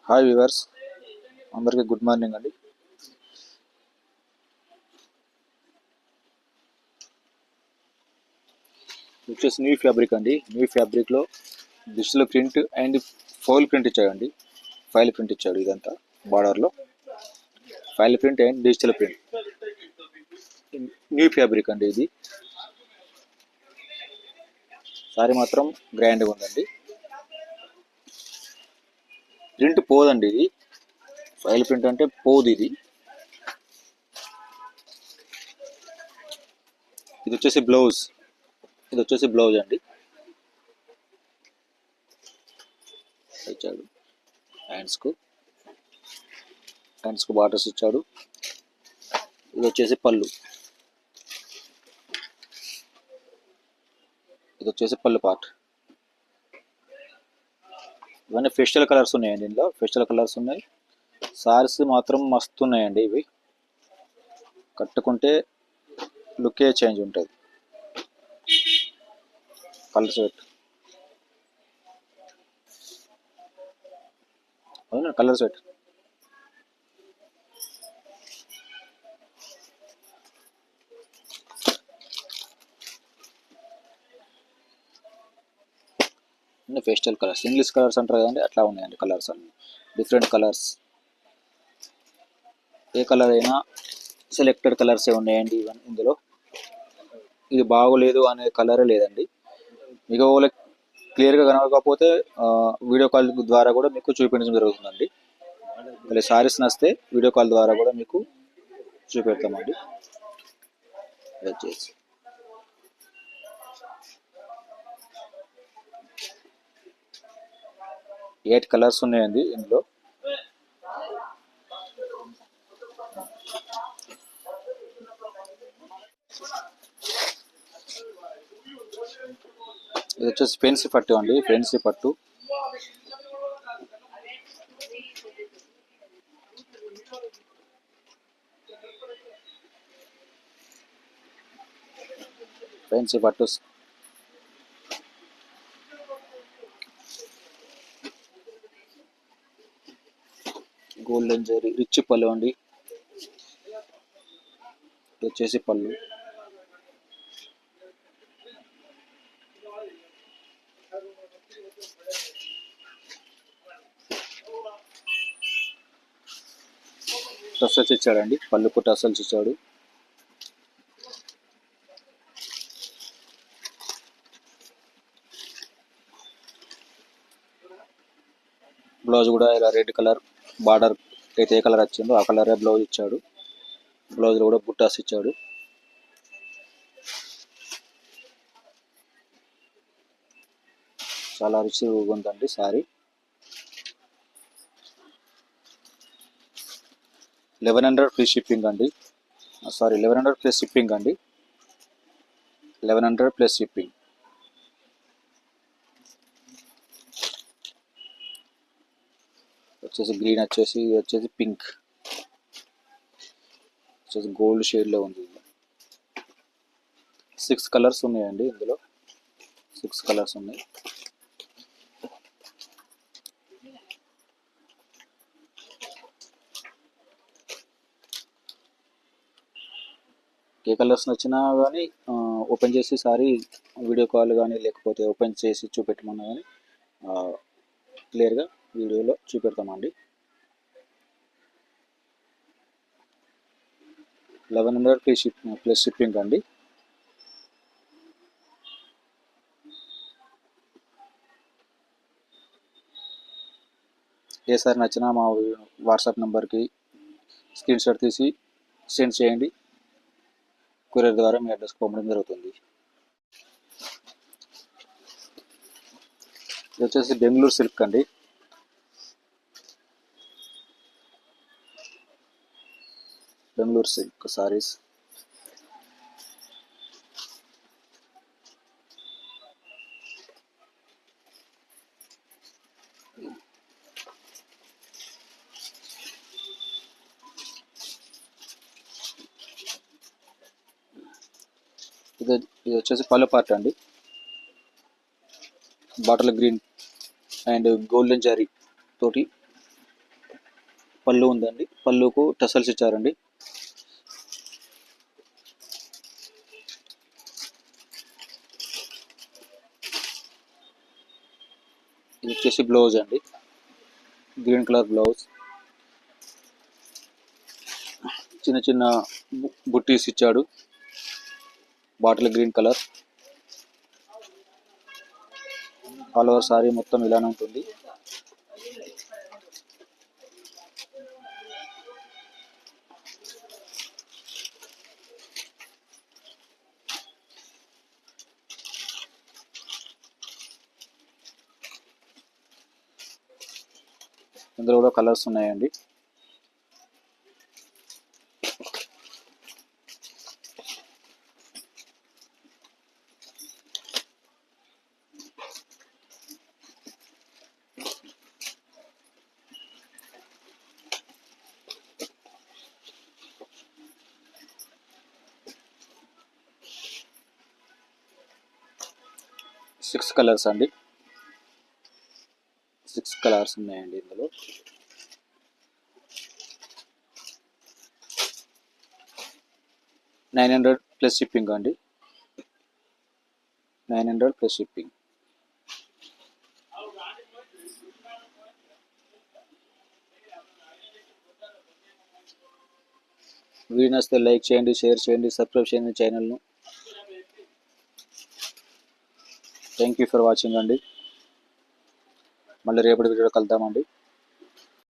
Hi viewers, అందరికీ good morning అండి. వచ్చేసి న్యూ ఫ్యాబ్రిక్ అండి. న్యూ ఫ్యాబ్రిక్లో digital print and foul print ఇచ్చాడండి. ఫైల్ ప్రింట్ ఇచ్చాడు. ఇదంతా బార్డర్లో file print and digital print. New fabric అండి. ఇది సారీ మాత్రం గ్రాండ్గా ఉందండి. ప్రింట్ పోదండి. ఇది ఫైల్ ప్రింట్ అంటే పోదు. ఇది వచ్చేసి బ్లౌజ్. ఇది వచ్చేసి బ్లౌజ్ అండి. ఇచ్చాడు హ్యాండ్స్కు బార్డర్స్ ఇచ్చాడు. ఇది వచ్చేసి పళ్ళు. ఇది వచ్చేసి పళ్ళు పార్ట్. ఇవన్నీ ఫెస్టివల్ కలర్స్ ఉన్నాయండి. ఇందులో ఫెస్టివల్ కలర్స్ ఉన్నాయి. సారీస్ మాత్రం మస్తు ఉన్నాయండి. ఇవి కట్టుకుంటే లుక్కే చేంజ్ ఉంటుంది. కలర్స్ పెట్టు, అవునా? కలర్స్ పెట్టు. అన్ని ఫెస్టివల్ కలర్స్, ఇంగ్లీష్ కలర్స్ అంటారు కదండి, అట్లా ఉన్నాయండి. కలర్స్ అన్ని డిఫరెంట్ కలర్స్. ఏ కలర్ అయినా సెలెక్టెడ్ కలర్సే ఉన్నాయండి. ఇవన్నీ ఇందులో ఇది బాగోలేదు అనే కలరే లేదండి. మీకు క్లియర్గా కనబడకపోతే వీడియో కాల్ ద్వారా కూడా మీకు చూపించడం జరుగుతుందండి. మళ్ళీ సారీస్ నస్తే వీడియో కాల్ ద్వారా కూడా మీకు చూపెడతామండి. వచ్చేసి 8 కలర్స్ ఉన్నాయండి ఇందులో. ఇది వచ్చేసి ఫెన్సీ పట్టు అండి. ఫెన్సీ పట్టు. ఫెన్సీ పట్టు గోల్డెన్ జరీ రిచ్ పళ్ళు అండి. ఇది వచ్చేసి పళ్ళు. టసల్స్ ఇచ్చాడండి. పళ్ళుకు టసల్స్ ఇచ్చాడు. బ్లౌజ్ కూడా ఇలా రెడ్ కలర్ బార్డర్ అయితే ఏ కలర్ వచ్చిందో ఆ కలరే బ్లౌజ్ ఇచ్చాడు. బ్లౌజ్లో కూడా బుట్టాస్ ఇచ్చాడు. చాలా రిచ్గా ఉందండి సారీ. 1100 ఫ్రీ షిప్పింగ్ అండి. సారీ, 1100 ప్లస్ షిప్పింగ్ అండి. 1100 ప్లస్ షిప్పింగ్. వచ్చేసి గ్రీన్, వచ్చేసి పింక్, వచ్చేసి గోల్డ్ షేడ్లో ఉంది. 6 కలర్స్ ఉన్నాయండి ఇందులో. 6 కలర్స్ ఉన్నాయి. ఏ కలర్స్ నచ్చినా కానీ ఓపెన్ చేసి సారీ వీడియో కాల్ కానీ లేకపోతే ఓపెన్ చేసి చూపెట్టమన్నా కానీ క్లియర్గా వీడియోలో చూపెడతామండి. 1100 ప్లస్ షిప్పింగ్ అండి. ఏ సారీ నచ్చినా మా వాట్సాప్ నెంబర్కి స్క్రీన్ షాట్ తీసి సెండ్ చేయండి. కొరియర్ ద్వారా మీ అడ్రస్కి పంపడం జరుగుతుంది. ఇది వచ్చేసి బెంగళూరు సిల్క్ అండి. బెంగళూరు సిల్క్ సారీస్. ఇది వచ్చేసి పళ్ళు పార్ట్ అండి. Bottle green and golden zari తోటి పళ్ళు ఉందండి, పళ్ళుకు టసల్స్ ఇచ్చారండి. ఇది వచ్చేసి బ్లౌజ్ అండి, గ్రీన్ కలర్ బ్లౌజ్, చిన్న చిన్న బుట్టీస్ ఇచ్చాడు, bottle green colour. All over sorry మొత్తం ఇలానే ఉంటుంది. ఇందులో కూడా కలర్స్ ఉన్నాయండి. సిక్స్ కలర్స్ అండి, 6 కలర్స్ ఉన్నాయండి ఇందులో. $900 ప్లస్ షిప్పింగ్ అండి, 900 ప్లస్ షిప్పింగ్. వీడియో నచ్చితే లైక్ చేయండి, షేర్ చేయండి, సబ్స్క్రైబ్ చేయండి ఛానల్ను. థ్యాంక్ యూ ఫర్ వాచింగ్ అండి. మళ్ళీ రేపటి వీడియోలో కలుద్దామండి.